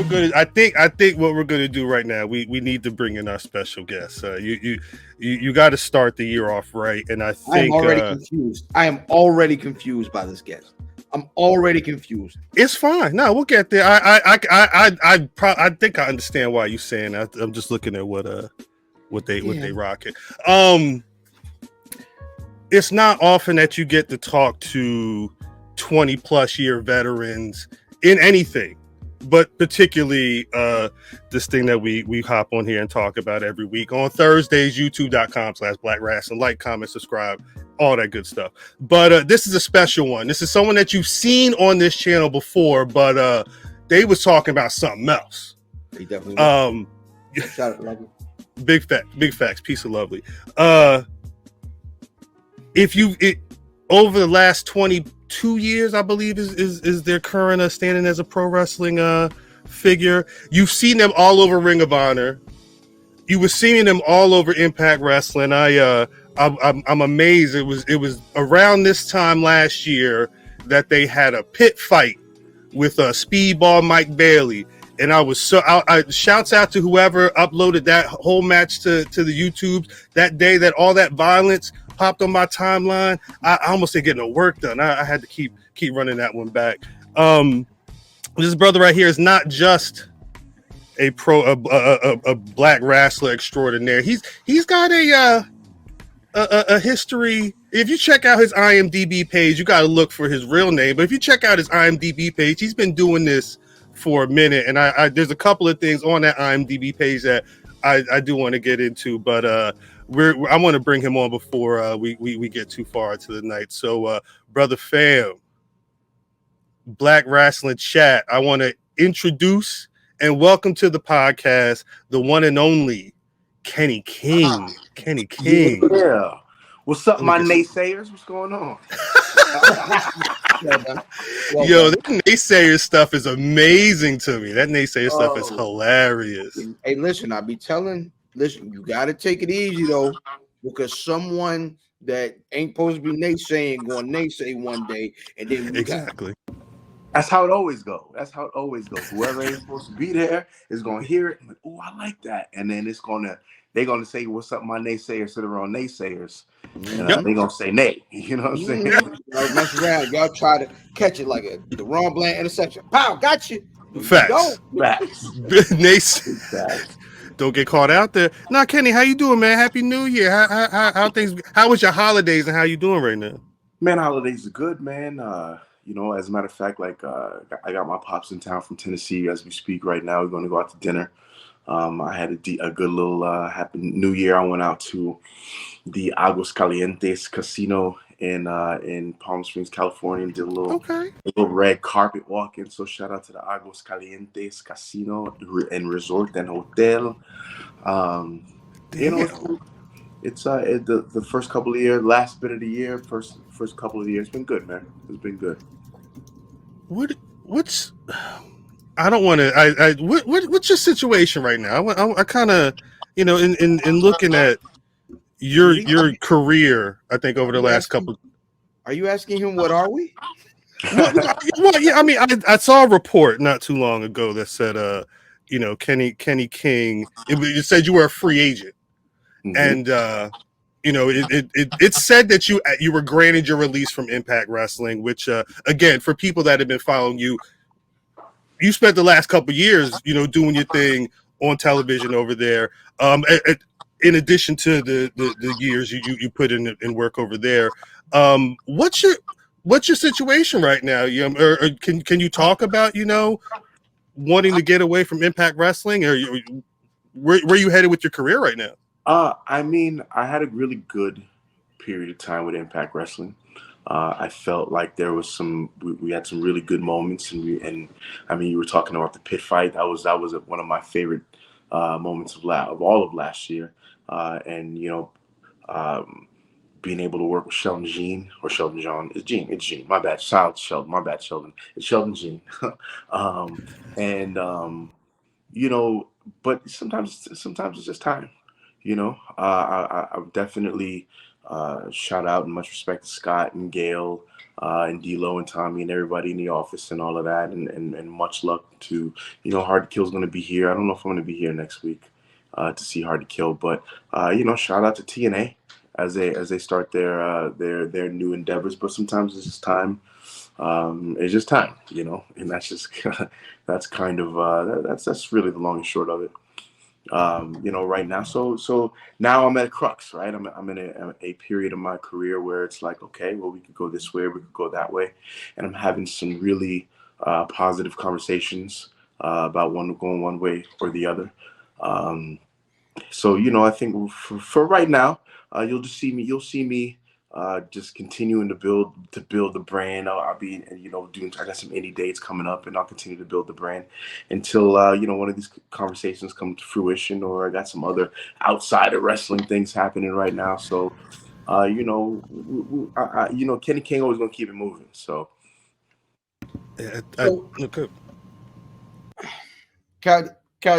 think what we're gonna do right now, we need to bring in our special guest. You got to start the year off right, and I think I'm already confused. I am already confused by this guest. I'm already confused. It's fine. No, we'll get there. I think I understand why you're saying that. I'm just looking at what they rock it. It's not often that you get to talk to 20 plus year veterans in anything, but particularly this thing that we hop on here and talk about every week on Thursdays, youtube.com/Black Rasslin. Like, comment, subscribe, all that good stuff. But this is a special one. This is someone that you've seen on this channel before, but they was talking about something else. They definitely shout out to Lovely. Big facts, peace of Lovely. Over the last 22 years, I believe is their current standing as a pro wrestling figure. You've seen them all over Ring of Honor. You were seeing them all over Impact Wrestling. I'm amazed. It was around this time last year that they had a pit fight with Speedball Mike Bailey, and I was I shouts out to whoever uploaded that whole match to the YouTube that day that all that violence popped on my timeline. I almost didn't get no work done. I had to keep running that one back. This brother right here is not just a black wrestler extraordinaire. He's got a history. If you check out his IMDb page, you got to look for his real name. But if you check out his IMDb page, he's been doing this for a minute. And I there's a couple of things on that IMDb page that I do want to get into, but I want to bring him on before we get too far into the night. So, brother fam, Black Rasslin Chat, I want to introduce and welcome to the podcast the one and only Kenny King. Kenny King. Yeah. What's up, my naysayers? What's going on? Yo, that naysayer stuff is amazing to me. That naysayer stuff is hilarious. Hey, listen, you got to take it easy, though, because someone that ain't supposed to be naysaying going to naysay one day, and then exactly. That's how it always goes. Whoever ain't supposed to be there is going to hear it. And like, oh, I like that. And then they're going to say, what's up, my naysayers, to their own naysayers. And they're going to say nay. You know what I'm saying? Y'all mess around. Y'all try to catch it like the wrong bland interception. Pow, got you. Facts. Don't get caught out there. Now, Kenny, how you doing, man? Happy New Year. How things? How was your holidays and how you doing right now? Man, holidays are good, man. As a matter of fact, I got my pops in town from Tennessee as we speak right now. We're going to go out to dinner. I had a good little happy New Year. I went out to the Aguas Calientes Casino in Palm Springs, California, and did a little red carpet walking. So shout out to the Aguas Calientes Casino and Resort and Hotel. It's the first couple of years, last bit of the year, first couple of years, it's been good, man. It's been good. What's I don't want to. What's your situation right now? I kind of, in looking at your career, I think over the last couple. Are you asking him what are we? Well, yeah. I mean, I saw a report not too long ago that said, Kenny King. It said you were a free agent, and it said that you were granted your release from Impact Wrestling, which again, for people that have been following you. You spent the last couple of years, doing your thing on television over there. In addition to the years you put in work over there, what's your situation right now? Or can you talk about wanting to get away from Impact Wrestling, or where you headed with your career right now? I mean, I had a really good period of time with Impact Wrestling. I felt like there was we had some really good moments, and I mean, you were talking about the pit fight. That was one of my favorite moments of all of last year, and being able to work with Sheldon Jean or Sheldon John. It's Jean. My bad, Sheldon. My bad, Sheldon. It's Sheldon Jean. But sometimes it's just time. I definitely shout out and much respect to Scott and Gail and D-Lo and Tommy and everybody in the office and all of that. And much luck to, Hard to Kill's going to be here. I don't know if I'm going to be here next week to see Hard to Kill, but shout out to TNA as they start their new endeavors. But sometimes it's just time. It's just time, and that's just that's kind of that's really the long and short of it. Right now. So now I'm at a crux, right? I'm in a period of my career where it's like, okay, well, we could go this way, we could go that way, and I'm having some really positive conversations about going one way or the other. So I think for right now, you'll see me just continuing to build the brand. I'll be doing. I got some indie dates coming up, and I'll continue to build the brand until one of these conversations come to fruition, or I got some other outside of wrestling things happening right now. So Kenny King always gonna keep it moving. So okay. Cal,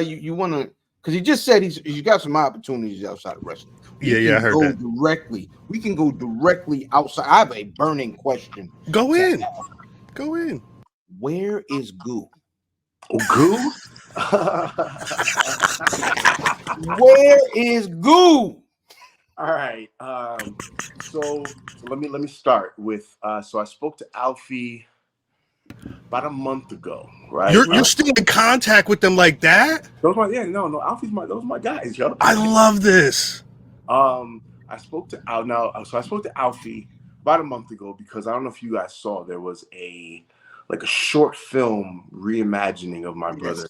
you want to, because he just said he's got some opportunities outside of wrestling. I heard that. We can go directly outside. I have a burning question. Go in. Where is Goo? Oh, Goo? Where is Goo? All right. So let me start with. So I spoke to Alfie about a month ago, right? You're still in contact with them like that? Alfie's those are my guys, yo. I love this. I spoke to Alfie about a month ago because I don't know if you guys saw, there was a short film reimagining of my brother.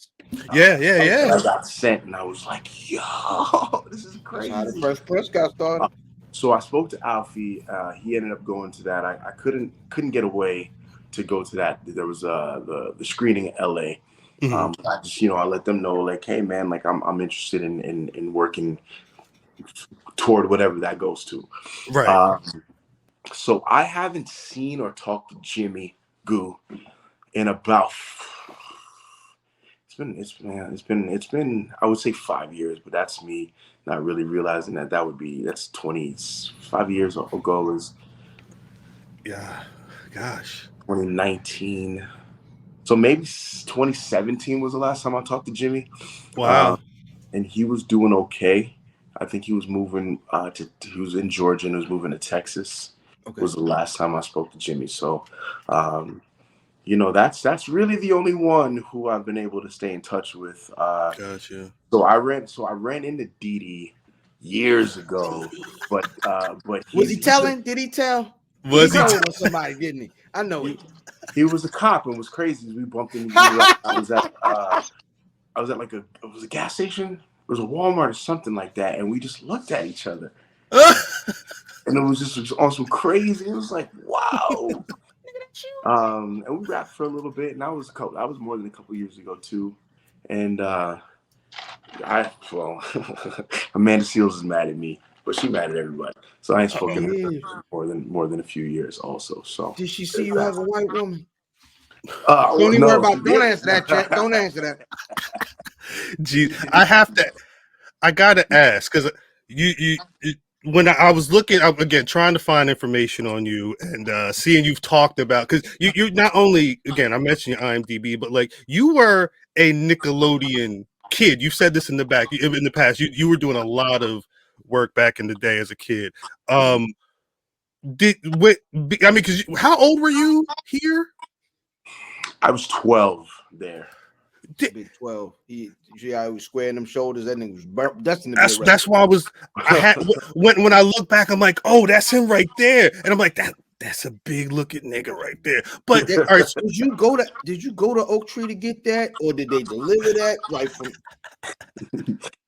Yeah. I got sent and I was like, yo, this is crazy. That's how the first press got started. So I spoke to Alfie. He ended up going to that. I couldn't get away to go to that. There was the screening in LA. Mm-hmm. I just I let them know, like, hey man, like I'm interested in working toward whatever that goes to. Right. So I haven't seen or talked to Jimmy Goo in about it's been I would say 5 years, but that's me not really realizing that's 25 years ago is 2019. So maybe 2017 was the last time I talked to Jimmy. Wow. And he was doing okay. I think he was moving he was in Georgia and was moving to Texas. Okay. Was the last time I spoke to Jimmy. So that's really the only one who I've been able to stay in touch with. Gotcha. So I ran into Didi years ago, but was he telling? Did he tell? Was he telling somebody? Didn't he? I know he was a cop and was crazy. We bumped into. I was at it was a gas station. It was a Walmart or something like that, and we just looked at each other, and it was on some crazy. It was like, wow. And we rapped for a little bit, and that was more than a couple years ago too. And Amanda Seals is mad at me, but she mad at everybody. So I ain't spoken to her more than a few years also. So did she see you as a white woman? Don't even worry about. Don't answer that, Chet. Don't answer that. Gee, I gotta ask, because you when I was looking again, trying to find information on you and seeing you've talked about, because you not only, again, I mentioned your IMDb, but like you were a Nickelodeon kid. You said this in the past. You were doing a lot of work back in the day as a kid. Because how old were you here? I was 12 there. Big 12. I was squaring them shoulders. That nigga was destined to be that's why when I look back, I'm like, oh, that's him right there, and I'm like, that's a big looking nigga right there. But all right, so did you go to Oak Tree to get that, or did they deliver that right from?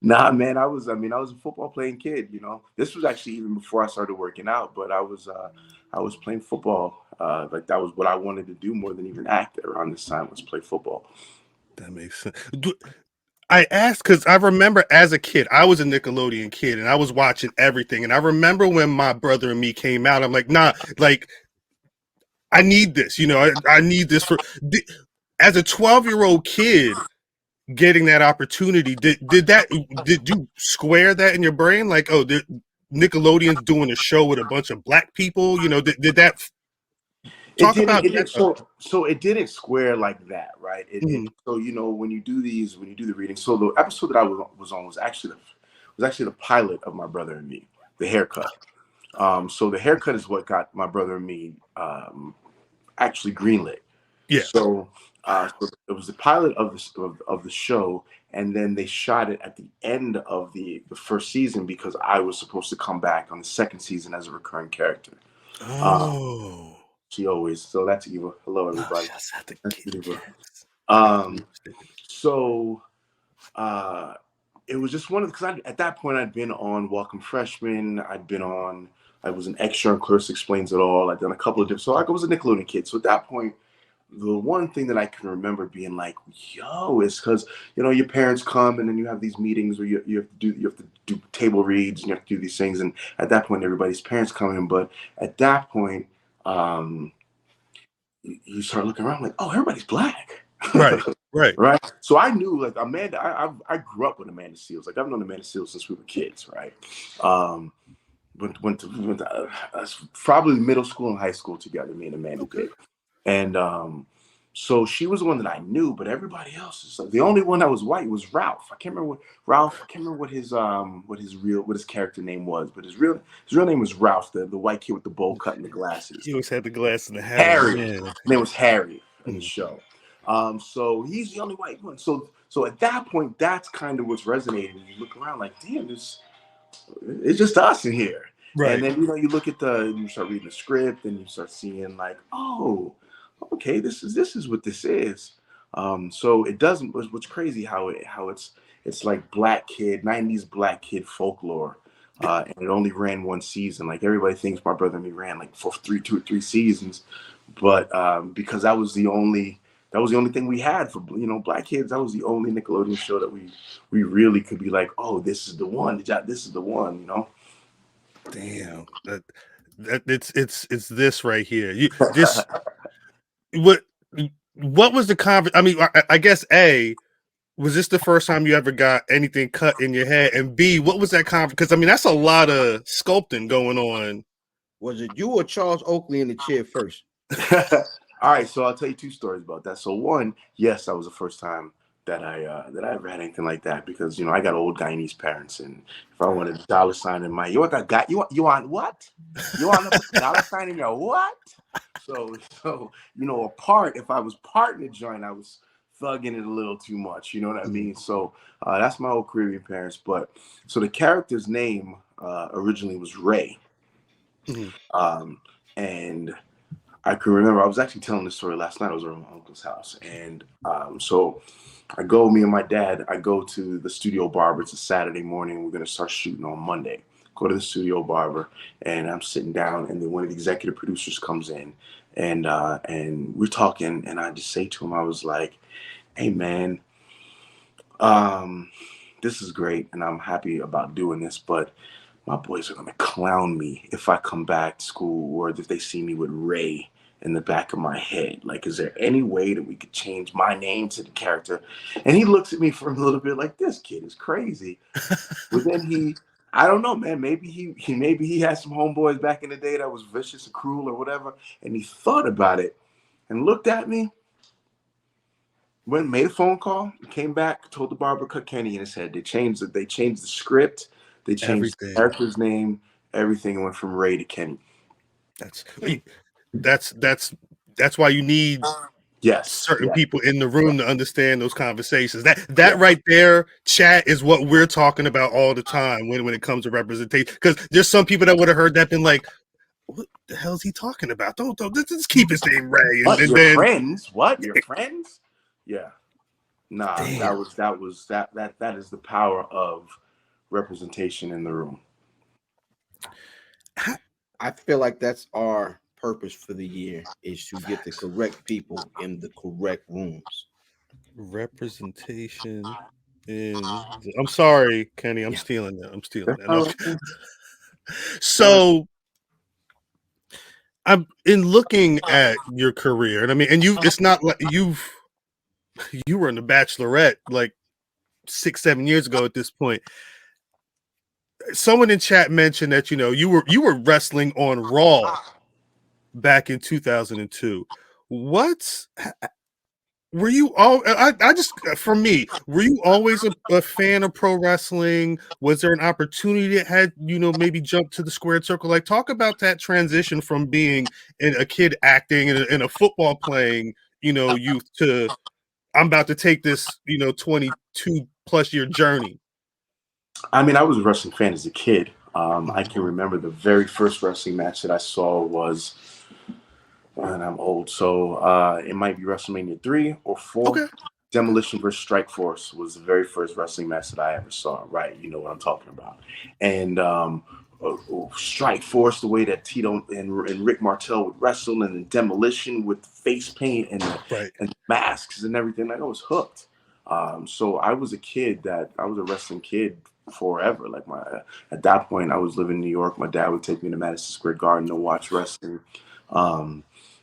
Nah, man, I was a football playing kid. This was actually even before I started working out, but I was playing football. Like that was what I wanted to do more than even act around this time, was play football. That makes sense. I asked because I remember as a kid, I was a Nickelodeon kid and I was watching everything. And I remember when My Brother and Me came out, I'm like, nah, like, I need this. I need this as a 12-year-old kid getting that opportunity. Did you square that in your brain? Like, oh, Nickelodeon's doing a show with a bunch of black people. Did that? Talk about It that. did. So it didn't square like that, right? Mhm. So when you do the readings. So the episode that I was on was actually the pilot of My Brother and Me, the haircut. So the haircut is what got My Brother and Me actually greenlit. Yeah. So it was the pilot of the show, and then they shot it at the end of the first season because I was supposed to come back on the second season as a recurring character. Oh. So that's Eva. Hello, everybody. Shouts out to That's Eva. kids. So it was just one of because at that point I'd been on Welcome Freshman. I was an extra on Clarissa Explains It All. I'd done a couple of different. So I was a Nickelodeon kid. So at that point, the one thing that I can remember being like, yo, is because your parents come and then you have these meetings where you have to do table reads and you have to do these things, and at that point everybody's parents come in. But at that point, you start looking around like, oh, everybody's black. Right. Right. So I knew like Amanda. I grew up with Amanda Seales. Like I've known Amanda Seales since we were kids, right? Went to probably middle school and high school together. Me and Amanda did, and so she was the one that I knew. But everybody else is like, the only one that was white was Ralph. I can't remember what his character name was, but his real name was Ralph, the white kid with the bowl cut and the glasses. He always had the glass and the hat. Harry. His name was Harry in the show. So he's the only white one. So at that point, that's kind of what's resonating. You look around like, damn, it's just us in here. Right. And then you look at you start reading the script, and you start seeing like, oh, okay, this is what this is. So it doesn't. What's crazy how it's like '90s black kid folklore, and it only ran one season. Like everybody thinks My Brother and Me ran like for 2 or 3 seasons, but because that was the only thing we had for black kids. That was the only Nickelodeon show that we really could be like, oh, this is the one. This is the one. Damn, that it's this right here. You just what was the conversation? I mean, I guess was this the first time you ever got anything cut in your head, and B, what was that conversation? Because I mean, that's a lot of sculpting going on. Was it you or Charles Oakley in the chair first? All right, so I'll tell you 2 stories about that. So one, yes, that was the first time that I ever had anything like that because I got old Guyanese parents, and if I wanted a dollar sign in my you want what? You want a dollar sign in your what? So if I was part in the joint, I was thugging it a little too much. You know what I mean? So that's my old Caribbean parents. But so the character's name originally was Ray, and I can remember I was actually telling this story last night. I was at my uncle's house, and so me and my dad, I go to the studio barber. It's a Saturday morning. We're gonna start shooting on Monday. Go to the studio barber, and I'm sitting down, and then one of the executive producers comes in, and we're talking, and I just say to him, I was like, "Hey, man, this is great, and I'm happy about doing this, but my boys are gonna clown me if I come back to school or if they see me with Ray in the back of my head. Like, is there any way that we could change my name to the character?" And he looks at me for a little bit like, this kid is crazy. But then I don't know, man, maybe he had some homeboys back in the day that was vicious and cruel or whatever, and he thought about it and looked at me, made a phone call, came back, told the barber, cut Kenny in his head. They changed the script, they changed the character's name, everything went from Ray to Kenny. That's why you need certain people in the room to understand those conversations. That right there, chat, is what we're talking about all the time when it comes to representation. Because there's some people that would have heard that been like, what the hell is he talking about? Don't let's keep his name Ray. Friends? What? Your friends? Yeah. Nah, damn. that is the power of representation in the room. I feel like that's our purpose for the year, is to get the correct people in the correct rooms. Representation I'm sorry, Kenny, I'm stealing that. So I'm in looking at your career, and I mean, and it's not like you were in The Bachelorette like 6-7 years ago at this point. Someone in chat mentioned that you were wrestling on Raw back in 2002. Were you all? I just, for me, were you always a fan of pro wrestling? Was there an opportunity that had maybe jumped to the squared circle? Like, talk about that transition from being a kid acting and a football playing youth to I'm about to take this 22 plus year journey. I mean, I was a wrestling fan as a kid. I can remember the very first wrestling match that I saw was, and I'm old, so it might be WrestleMania 3 or 4. Okay. Demolition versus Strike Force was the very first wrestling match that I ever saw. Right, you know what I'm talking about. And Strike Force, the way that Tito and Rick Martel would wrestle, and then Demolition with face paint and masks and everything. Like, I was hooked. So I was I was a wrestling kid forever. Like, at that point, I was living in New York. My dad would take me to Madison Square Garden to watch wrestling.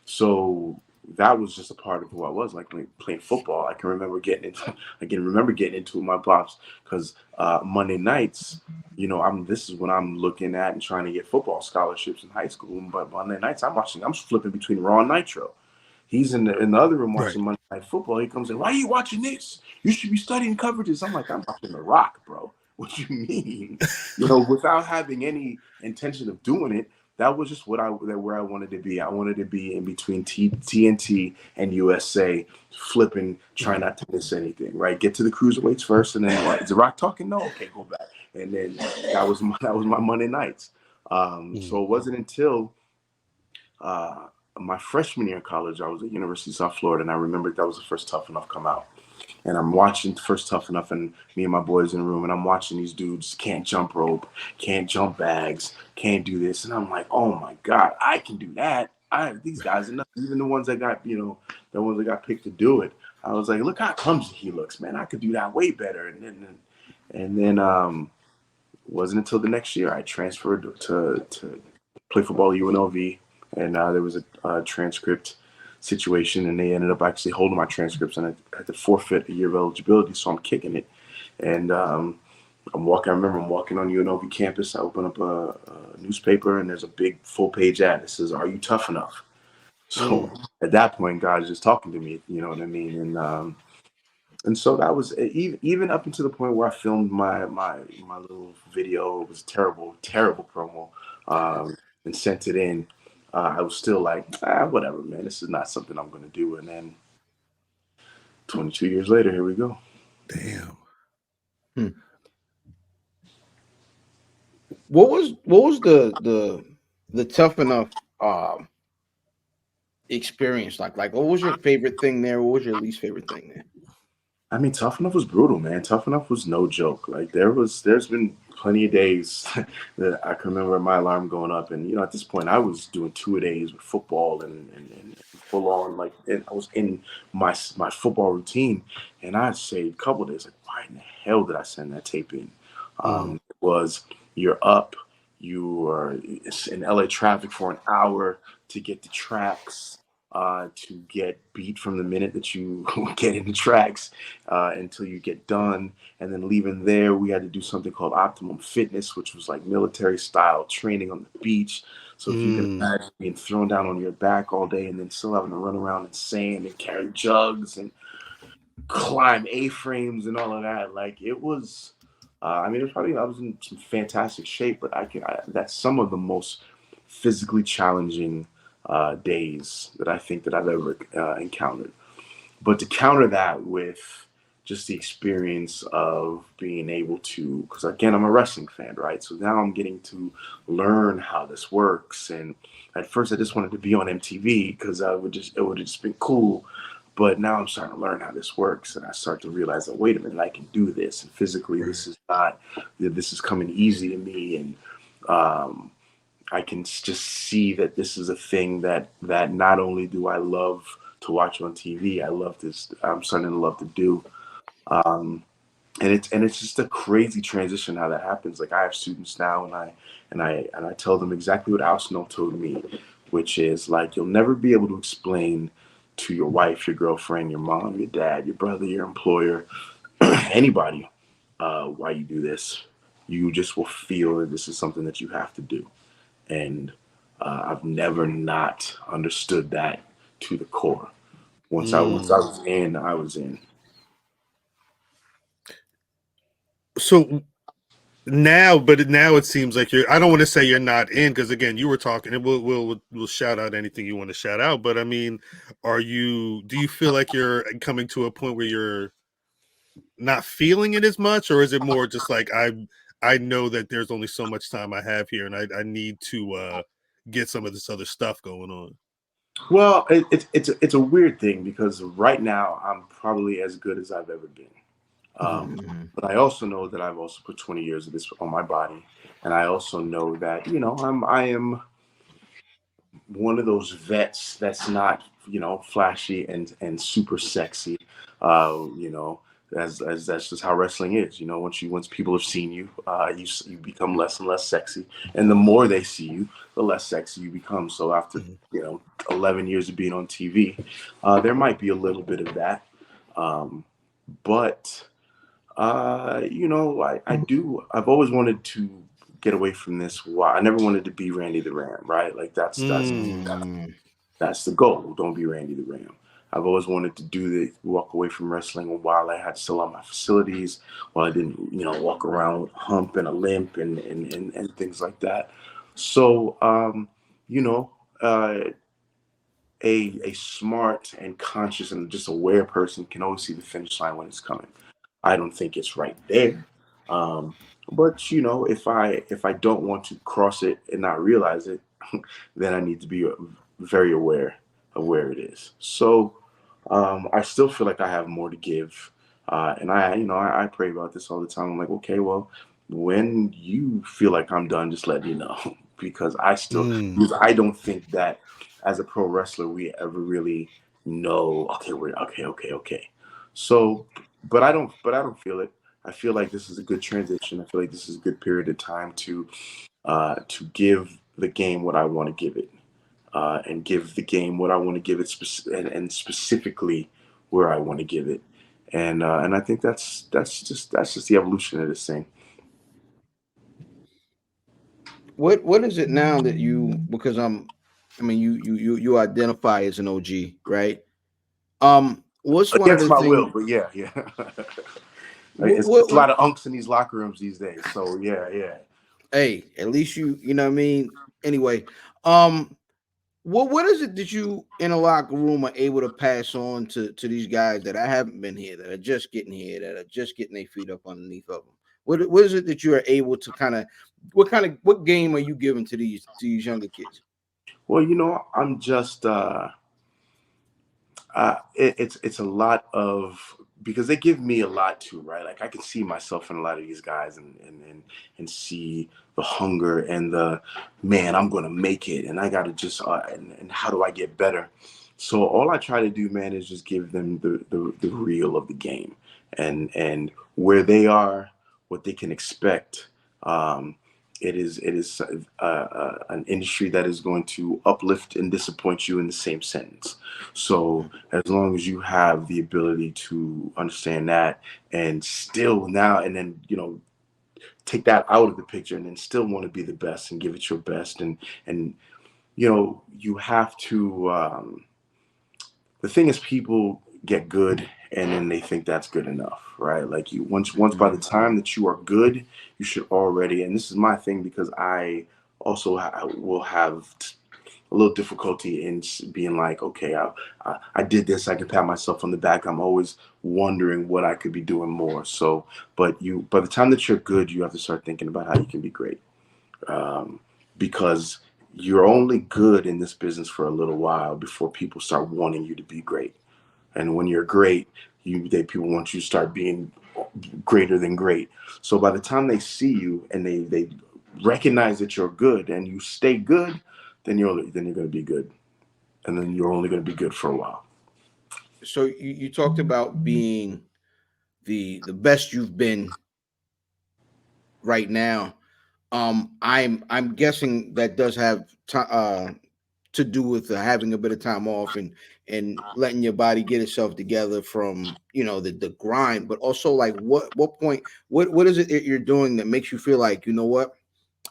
So that was just a part of who I was, like playing football. I can remember getting into it with my pops, because Monday nights, this is when I'm looking at and trying to get football scholarships in high school. But Monday nights, I'm flipping between Raw and Nitro. He's in the other room watching Monday Night Football. He comes in, "Why are you watching this? You should be studying coverages." I'm like, "I'm watching The Rock, bro. What you mean?" Without having any intention of doing it. That was just where I wanted to be. I wanted to be in between TNT and USA, flipping, trying not to miss anything. Right, get to the cruiserweights first, and then what? Is The Rock talking? No, okay, go back. And then that was my Monday nights. So it wasn't until my freshman year in college, I was at University of South Florida, and I remember that was the first Tough Enough come out. And I'm watching first Tough Enough, and me and my boys in the room, and I'm watching these dudes can't jump rope, can't jump bags, can't do this. And I'm like, oh my God, I can do that. These guys, enough, even the ones that got, the ones that got picked to do it. I was like, look how clumsy he looks, man. I could do that way better. And then wasn't until the next year I transferred to play football at UNLV, and there was a transcript situation, and they ended up actually holding my transcripts, and I had to forfeit a year of eligibility, so I'm kicking it. And I remember I'm walking on UNLV campus. I open up a newspaper, and there's a big full-page ad that says, "Are you tough enough?" So at that point, God is just talking to me, you know what I mean? And so that was even up until the point where I filmed my little video. It was terrible promo, and sent it in. I was still like, whatever, man. This is not something I'm going to do. And then 22 years later, here we go. Damn. What was the Tough Enough experience like? Like, what was your favorite thing there? What was your least favorite thing there? I mean, Tough Enough was brutal, man. Tough Enough was no joke. Like, there's been plenty of days that I can remember my alarm going up, and at this point, I was doing 2-a-days with football and full on, like, I was in my football routine, and I'd say a couple of days, like, why in the hell did I send that tape in? It was, you're up, you are in LA traffic for an hour to get the tracks. To get beat from the minute that you get in the tracks until you get done. And then leaving there, we had to do something called Optimum Fitness, which was like military style training on the beach. So if you can imagine being thrown down on your back all day and then still having to run around in sand and carry jugs and climb A-frames and all of that, like, it was, I was in some fantastic shape, but that's some of the most physically challenging days that I think that I've ever encountered. But to counter that with just the experience of being able to, because again, I'm a wrestling fan, right? So now I'm getting to learn how this works. And at first I just wanted to be on MTV because it would have just been cool. But now I'm starting to learn how this works, and I start to realize that, wait a minute, I can do this. And physically, this is coming easy to me. And I can just see that this is a thing that not only do I love to watch on TV, I'm starting to love to do. And it's just a crazy transition how that happens. Like, I have students now, and I tell them exactly what Al Snow told me, which is, like, you'll never be able to explain to your wife, your girlfriend, your mom, your dad, your brother, your employer, anybody, why you do this. You just will feel that this is something that you have to do. And I've never not understood that to the core. Once I was in, I was in. So now it seems like you're. I don't want to say you're not in, because again, you were talking, and we'll shout out anything you want to shout out. But I mean, do you feel like you're coming to a point where you're not feeling it as much, or is it more just like I know that there's only so much time I have here, and I need to get some of this other stuff going on? Well, it's a weird thing because right now I'm probably as good as I've ever been. But I also know that I've also put 20 years of this on my body, and I also know that I am one of those vets that's not flashy and super sexy. You know, as that's just how wrestling is. You know, once people have seen you, you become less and less sexy, and the more they see you, the less sexy you become. So after 11 years of being on TV, there might be a little bit of that, but I've always wanted to get away from this. Why I never wanted to be Randy the Ram, right? Like that's the goal. Don't be Randy the Ram. I've always wanted to walk away from wrestling while I had still on my facilities, while I didn't, walk around with a hump and a limp and things like that. So, you know, uh, a smart and conscious and just aware person can always see the finish line when it's coming. I don't think it's right there. But if I don't want to cross it and not realize it, then I need to be very aware of where it is. So I still feel like I have more to give, and I pray about this all the time. I'm like, okay, well, when you feel like I'm done, just let me know because because I don't think that as a pro wrestler we ever really know. Okay, we're okay. So, but I don't feel it. I feel like this is a good transition. I feel like this is a good period of time to give the game what I want to give it, and give the game what I want to give it, and specifically where I want to give it, and I think that's just the evolution of this thing. What is it now that because I mean you identify as an OG, right? What's one of Against the my will, things? but yeah, yeah. It's a What lot of unks in these locker rooms these days. So yeah, yeah. Hey, at least you know what I mean. Anyway, um, what is it that you in a locker room are able to pass on to these guys that I haven't been here, that are just getting here, that are just getting their feet up underneath of them? What is it that you are able to what game are you giving to these younger kids? Well, I'm just it's a lot of because they give me a lot too, right? Like I can see myself in a lot of these guys and see the hunger and the man, I'm gonna make it, and I gotta just and how do I get better? So all I try to do, man, is just give them the real of the game and where they are, what they can expect. It is an industry that is going to uplift and disappoint you in the same sentence. So as long as you have the ability to understand that and still now and then take that out of the picture and then still want to be the best and give it your best and you have to the thing is people get good and then they think that's good enough, right? Like you once by the time that you are good, you should already, and this is my thing because I also will have a little difficulty in being like, okay, I did this, I can pat myself on the back. I'm always wondering what I could be doing more. So but by the time that you're good, you have to start thinking about how you can be great, because you're only good in this business for a little while before people start wanting you to be great. And when you're great, people want you to start being greater than great. So by the time they see you and they recognize that you're good and you stay good, then you're going to be good, and then you're only going to be good for a while. So you talked about being the best you've been right now. I'm guessing that does have to do with having a bit of time off and letting your body get itself together from the grind, but also like what point what is it that you're doing that makes you feel like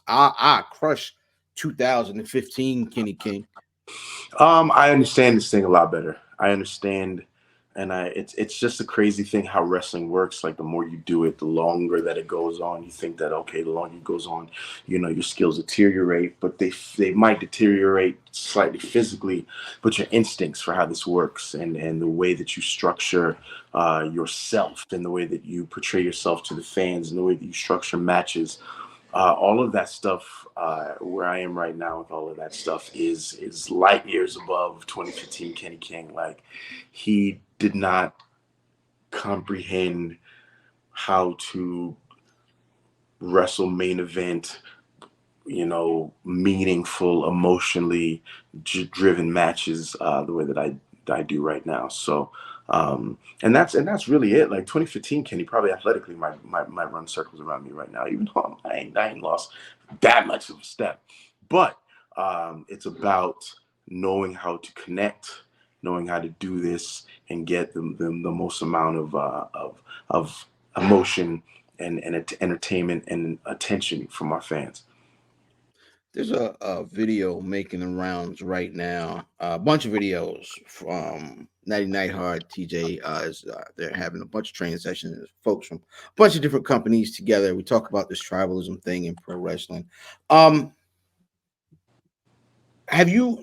I crush 2015 Kenny King? I understand this thing a lot better. I understand, and it's just a crazy thing how wrestling works. Like the more you do it, the longer that it goes on. You think that okay, the longer it goes on, your skills deteriorate, but they might deteriorate slightly physically, but your instincts for how this works and the way that you structure yourself and the way that you portray yourself to the fans and the way that you structure matches. All of that stuff, where I am right now with all of that stuff is light years above 2015 Kenny King. Like he did not comprehend how to wrestle main event, meaningful, emotionally driven matches the way that I do right now. So, and that's really it. Like 2015, Kenny probably athletically might run circles around me right now, even though I ain't lost that much of a step. But it's about knowing how to connect, knowing how to do this and get the most amount of emotion and entertainment and attention from our fans. There's a video making the rounds right now. A bunch of videos from 99 Hard TJ. They're having a bunch of training sessions. Folks from a bunch of different companies together. We talk about this tribalism thing in pro wrestling. Have you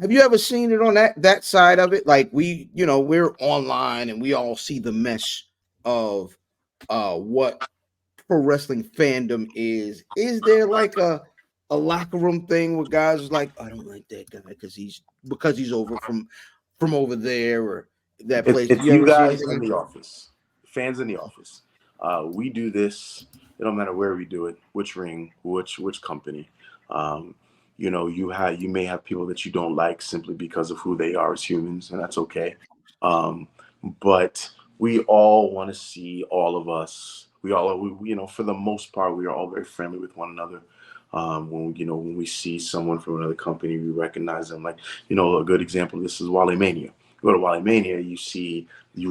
ever seen it on that side of it? Like we're online and we all see the mesh of what pro wrestling fandom is. Is there like a locker room thing where guys is like, I don't like that guy because he's over from over there or that place? It's You you ever see guys anything in like the that? office, fans in the office. We do this. It don't matter where we do it, which ring, which company. Um, you may have people that you don't like simply because of who they are as humans, and that's okay. Um, but we all want to see all of us. For the most part, we are all very friendly with one another. When we see someone from another company, we recognize them. Like, a good example of this is Wally Mania. You go to Wally Mania, you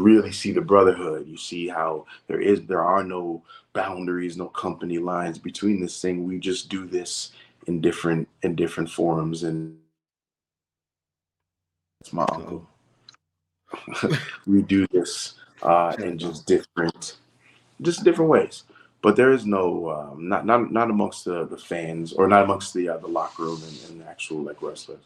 really see the brotherhood. You see how there are no boundaries, no company lines between this thing. We just do this in different forums, and it's my Uh-oh. uncle. We do this in No. just different ways. But there is no not amongst the fans or not amongst the locker room and the actual like wrestlers.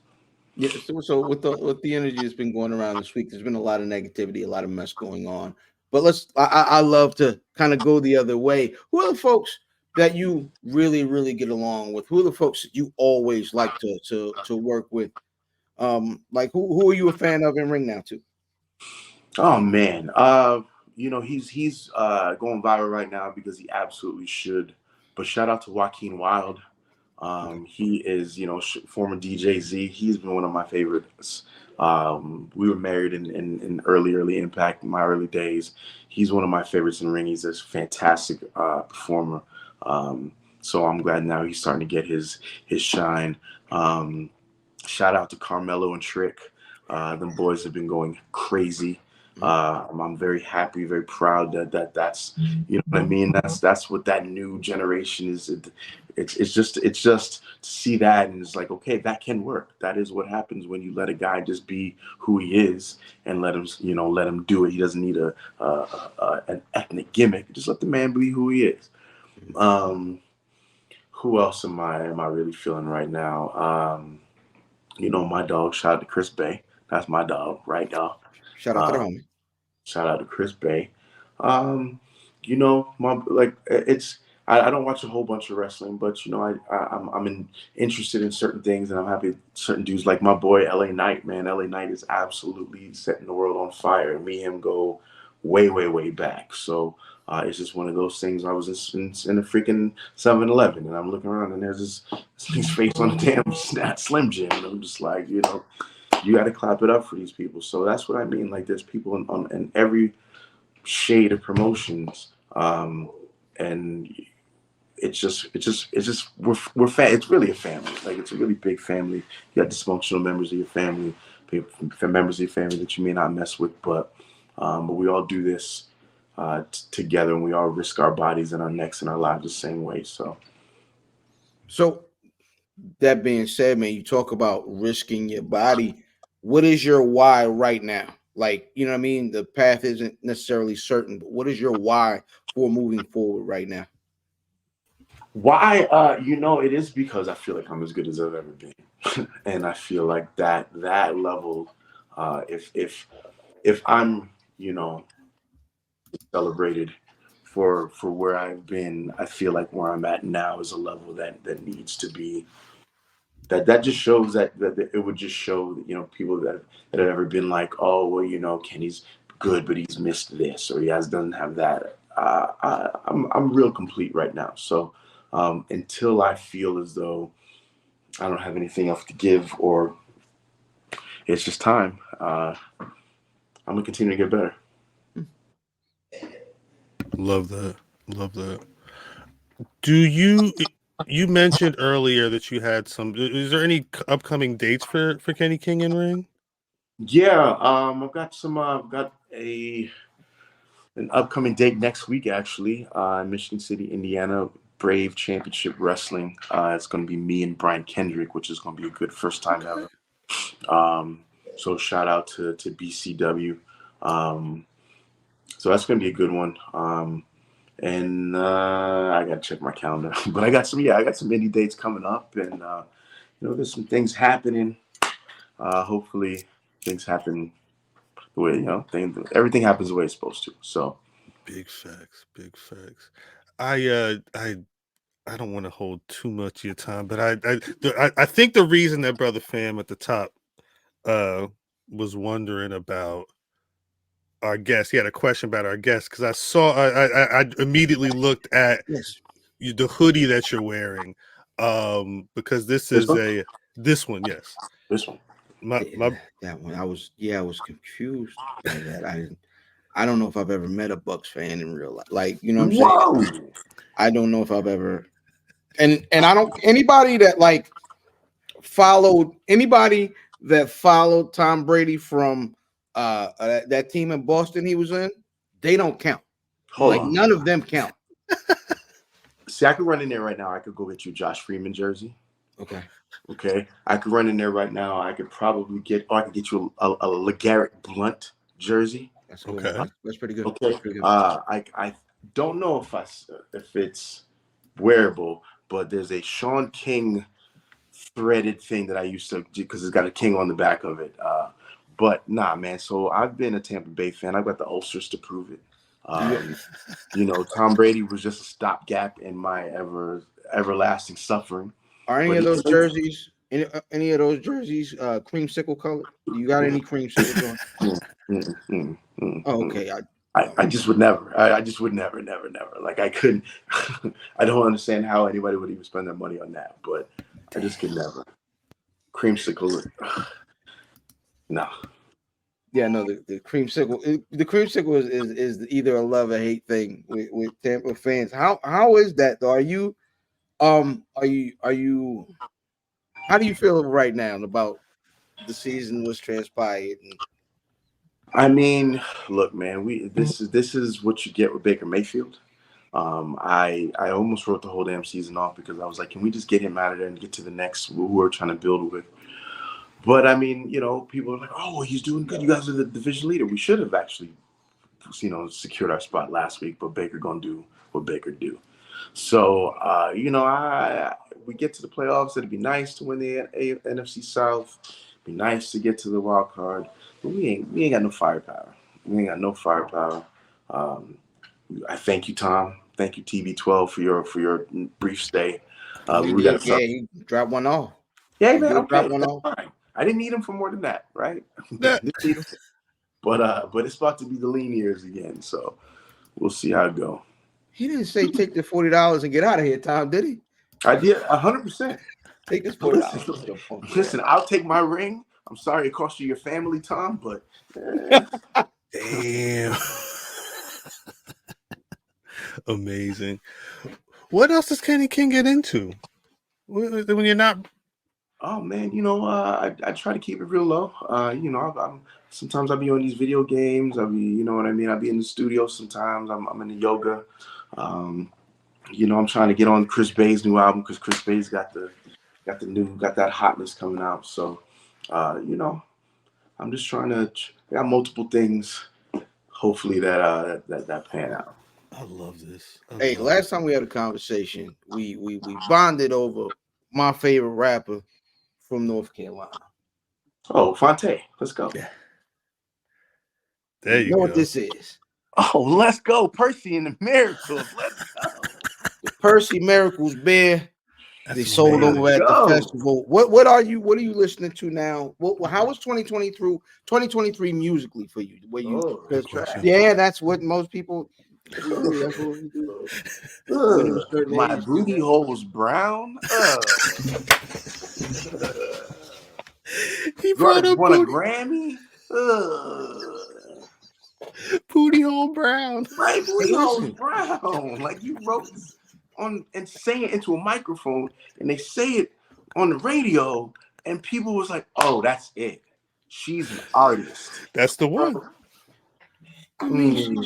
Yeah, so with the energy that's been going around this week, there's been a lot of negativity, a lot of mess going on. But I love to kind of go the other way. Who are the folks that you really, really get along with? Who are the folks that you always like to work with? Like who are you a fan of in ring now too? Oh man, he's going viral right now because he absolutely should. But shout out to Joaquin Wild. Okay. He is, former DJ Z. He's been one of my favorites. We were married in early Impact in my early days. He's one of my favorites in ring. He's a fantastic performer. So I'm glad now he's starting to get his shine. Shout out to Carmelo and Trick. Them boys have been going crazy. I'm very happy, very proud that's what I mean. That's what that new generation is. It's just to see that and it's like, okay, that can work. That is what happens when you let a guy just be who he is and let him do it. He doesn't need an ethnic gimmick. Just let the man be who he is. Who else am I really feeling right now? My dog. Shout out to Chris Bay. That's my dog, right, y'all? Shout out to the homie. Shout out to Chris Bay. My like it's. I don't watch a whole bunch of wrestling, but I'm interested in certain things, and I'm happy certain dudes like my boy LA Knight. Man, LA Knight is absolutely setting the world on fire. Me and him go way back. So it's just one of those things. I was in a freaking 7-Eleven, and I'm looking around, and there's this face on the damn Slim Jim, and I'm just like, you got to clap it up for these people. So that's what I mean. Like, there's people in every shade of promotions, and it's just it's really a family. Like, it's a really big family. You got dysfunctional members of your family, members of your family that you may not mess with, but we all do this together, and we all risk our bodies and our necks and our lives the same way. So that being said, man, you talk about risking your body. What is your why right now? Like, you know what I mean? The path isn't necessarily certain, but what is your why for moving forward right now? Why? It is because I feel like I'm as good as I've ever been, and I feel like that level. If I'm, celebrated for where I've been, I feel like where I'm at now is a level that needs to be. That just shows that it would just show people that have ever been like, oh well, Kenny's good but he's missed this or doesn't have that. I'm real complete right now. So until I feel as though I don't have anything else to give or it's just time, I'm gonna continue to get better. Love that. Love that. You mentioned earlier that you had some. Is there any upcoming dates for Kenny King in ring? Yeah, I've got some. I've got an upcoming date next week, actually, in Michigan City, Indiana, Brave Championship Wrestling. It's going to be me and Brian Kendrick, which is going to be a good first time ever. So shout out to BCW. So that's going to be a good one. And I got to check my calendar, but I got some indie dates coming up, and there's some things happening. Hopefully, things happen the way everything happens the way it's supposed to. So, big facts. I don't want to hold too much of your time, but I think the reason that Brother Fam at the top was wondering about our guest. He had a question about our guest because I immediately looked at the hoodie that you're wearing, because this one, yes. This one. That one. I was confused by that. I don't know if I've ever met a Bucks fan in real life. Like, you know what I'm saying? I don't know if I've ever, and I don't, anybody that followed Tom Brady from that team in Boston he was in, they don't count. None of them count. See, I could run in there right now. I could go get you a Josh Freeman jersey. Okay. I could run in there right now. I could probably get you a LeGarrette Blunt jersey. That's good. Okay. That's pretty good. Okay. Pretty good. I don't know if it's wearable, but there's a Sean King threaded thing that I used to do because it's got a king on the back of it. But nah, man. So I've been a Tampa Bay fan. I've got the ulcers to prove it. Tom Brady was just a stopgap in my everlasting suffering. Are any of those jerseys? Any of those jerseys creamsicle colored? You got any creamsicles on? Okay. I just would never. I just would never. Like I couldn't. I don't understand how anybody would even spend their money on that. But I just could never. Creamsicle. No. Yeah, no. The creamsicle. The creamsicle is either a love or hate thing with Tampa fans. How is that though? Are you? How do you feel right now about the season was transpired? I mean, look, man, this is what you get with Baker Mayfield. I almost wrote the whole damn season off because I was like, can we just get him out of there and get to the next who we're trying to build with? But I mean, people are like, oh, he's doing good. You guys are the division leader. We should have actually, secured our spot last week, but Baker gonna do what Baker do. So, we get to the playoffs. It'd be nice to win the NFC South. It'd be nice to get to the wild card. But we ain't got no firepower. I thank you, Tom. Thank you, TB12, for your brief stay. He dropped one off. Yeah, man. Okay, one off. Fine. I didn't need him for more than that, right? But it's about to be the lean years again, so we'll see how it go. He didn't say take the $40 and get out of here, Tom, did he? I did 100%. Take this $40. Listen, I'll take my ring. I'm sorry it cost you your family, Tom, but damn. Amazing. What else does Kenny King get into when you're not? Oh man, I try to keep it real low. Sometimes I'll be on these video games. I'll be, I'll be in the studio sometimes. I'm in the yoga. I'm trying to get on Chris Bay's new album because Chris Bay's got the got that hotness coming out. So, you know, I'm just trying to. I got multiple things. Hopefully that pan out. I love this. Hey, last time we had a conversation, we bonded over my favorite rapper from North Carolina. Oh, Fonte, let's go. Yeah. There you know go. What this is? Oh, let's go, Percy and the Miracles. Let's go. The Percy Miracles beer. They sold over at the festival. What are you listening to now? How was 2023 musically for you? Were you? Yeah, that's what most people. My booty hole's brown. He brought up won a Grammy. Booty hole brown. My booty hole's brown. Like you wrote on and say it into a microphone, and they say it on the radio, and people was like, "Oh, that's it. She's an artist. That's the one." I mean,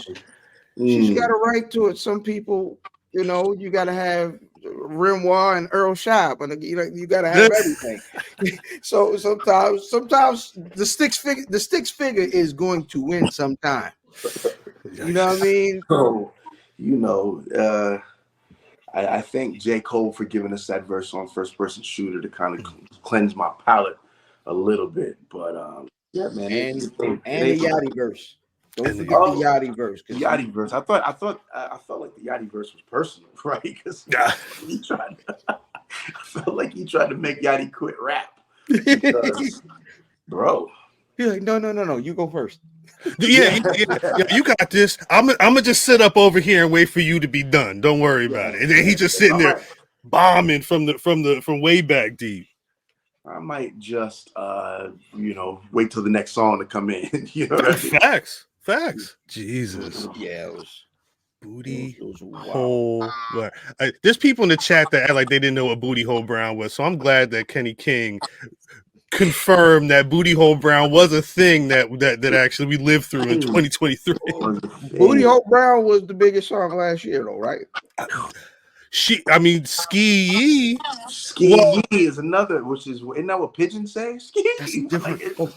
she's got a right to it. Some people, you know, you got to have Renoir and Earl Shop, and you got to have everything. So sometimes the sticks figure is going to win sometime. You know what I mean? So, you know, I thank J. Cole for giving us that verse on First Person Shooter to kind of cleanse my palate a little bit. But yeah, man, and the Yachty verse. Don't forget the Yachty verse. The Yachty verse. I felt like the Yachty verse was personal, right? Because I felt like he tried to make Yachty quit rap. Because, bro. He's like, no. You go first. Yeah, you got this. I'm gonna just sit up over here and wait for you to be done. Don't worry about it. And then he's just sitting there bombing from way back deep. I might just wait till the next song to come in. You know what I mean? Facts. Jesus. Yeah, it was booty hole. There's people in the chat that act like they didn't know what booty hole brown was. So I'm glad that Kenny King confirmed that booty hole brown was a thing that actually we lived through in 2023. Booty hole brown was the biggest song last year, though, right? Ski Yee is another, isn't that what pigeons say? Ski Yee.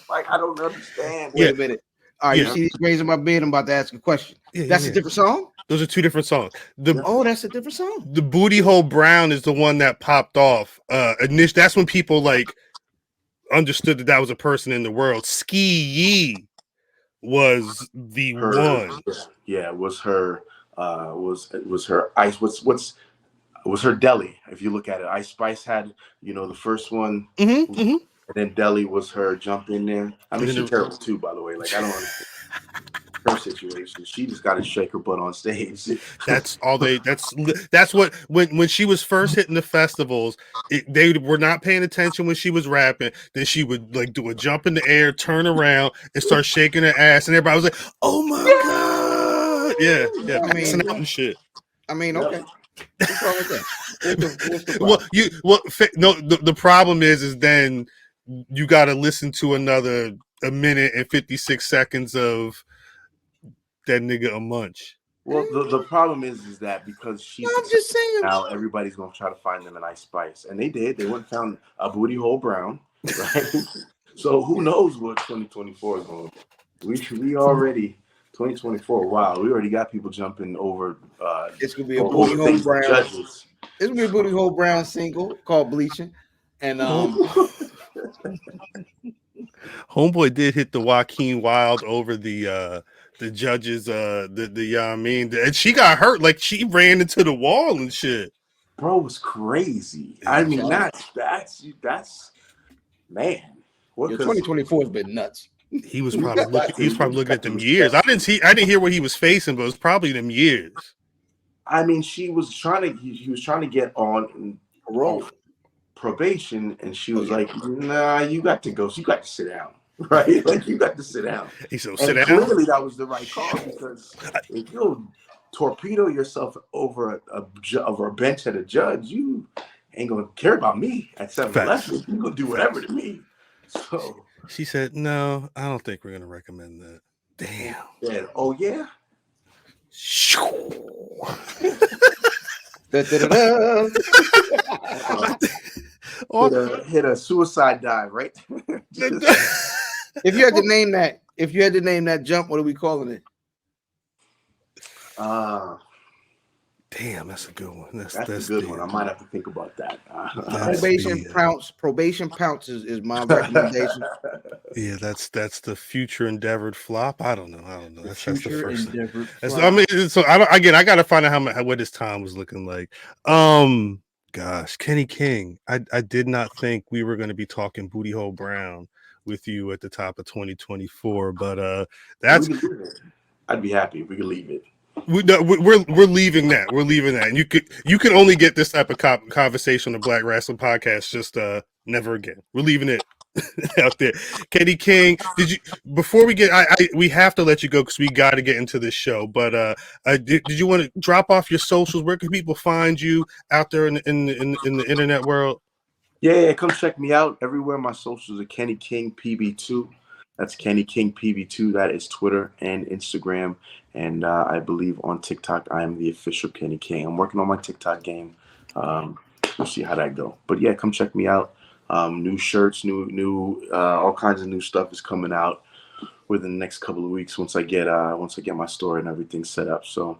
Like I don't understand. Wait a minute. All right, you see these raising my bed. I'm about to ask a question. That's a different song? Those are two different songs. That's a different song. The booty hole brown is the one that popped off. That's when people understood that was a person in the world. Ski Yee was the one. Yeah, it was her. Was her ice? Was her deli? If you look at it, Ice Spice had the first one, and then deli was her jump in there. I mean, she's terrible too, by the way. Like I don't understand her situation. She just got to shake her butt on stage. That's all that's what when she was first hitting the festivals, they were not paying attention when she was rapping. Then she would do a jump in the air, turn around, and start shaking her ass, and everybody was like, "Oh my god!" Yeah, passing out and shit. I mean, okay. What's wrong with that? The problem is then you got to listen to another a minute and 56 seconds of that nigga a munch. Well, the problem is that because she's just saying now everybody's gonna try to find them an Ice Spice, and they did. They went and found a booty hole brown, right? So who knows what 2024 is going to be? We already 2024. Wow, we already got people jumping over. It's gonna be a booty hole brown. Judges. It's gonna be a booty hole brown single called "Bleaching," and Homeboy did hit the Joaquin Wild over the judges. And she got hurt. Like she ran into the wall and shit. Bro, it was crazy. I mean, that's man. 2024 has been nuts. He was probably looking at them years. I didn't hear what he was facing, but it was probably them years. I mean, he was trying to get on probation, and she was like, "Nah, you got to go. You got to sit down, right? Like you got to sit down." He said, "Sit down." Clearly, that was the right call because if you torpedo yourself over a bench at a judge, you ain't gonna care about me at 7-Eleven. You gonna do whatever to me. So. She said, "No, I don't think we're going to recommend that." Damn. Yeah. Oh, yeah? hit a suicide dive, right? If you had to name that jump, what are we calling it? Damn, that's a good one. That's a good one. I might have to think about that. Probation pounce is my recommendation. Yeah, that's the future endeavored flop. I don't know. That's the first thing. I mean, so I got to find out what his time was looking like. Gosh, Kenny King. I did not think we were going to be talking Booty Hole Brown with you at the top of 2024, but that's. I'd be happy if we could leave it. We're leaving that. We're leaving that, and you can only get this type of conversation on the Black Rasslin Podcast. Just never again. We're leaving it out there. Kenny King, before we get, we have to let you go because we got to get into this show. But did you want to drop off your socials? Where can people find you out there in the internet world? Yeah, come check me out everywhere. My socials are Kenny King PB2. That's Kenny King PB2. That is Twitter and Instagram. And I believe on TikTok, I am the official Kenny King. I'm working on my TikTok game. We'll see how that go. But yeah, come check me out. New shirts, new all kinds of new stuff is coming out within the next couple of weeks once I get my store and everything set up. So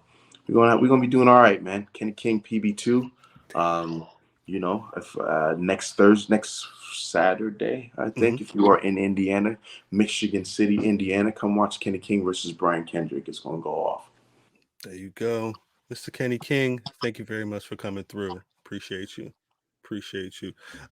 we're gonna be doing all right, man. Kenny King PB2. If next Saturday, I think, if you are in Indiana, Michigan City, Indiana, come watch Kenny King versus Brian Kendrick. It's going to go off. There you go. Mr. Kenny King, thank you very much for coming through. Appreciate you.